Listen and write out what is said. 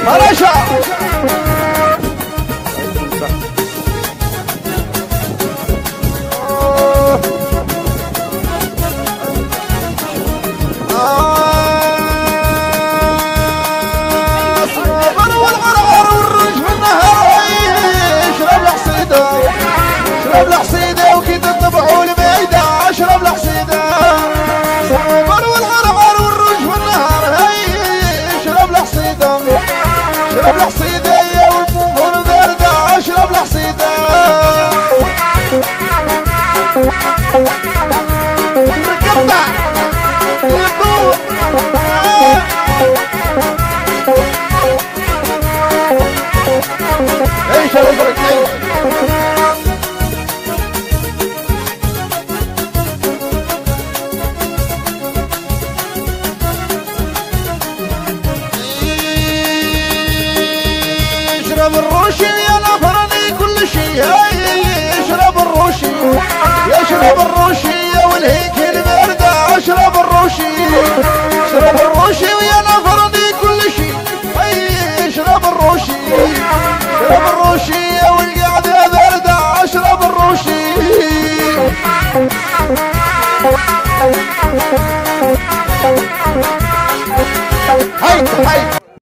مرشا اشرب الحصيدة وكي تطبعوا الميدة اشرب الحصيدة صبر والغرغر والرج في النهار هاي اشرب الحصيدة اشرب الحصيدة يا والبونبون باردة اشرب الحصيدة ركبنا يدور ايش الازرق اشرب الروشي يا نفرني كل شي اشرب الروشي اشرب الروشي يا والهيك البردة اشرب الروشي اشرب الروشي ويا نفرني كل شي اشرب الروشي اشرب الروشي يا والقعدة بردة اشرب الروشي هاي هاي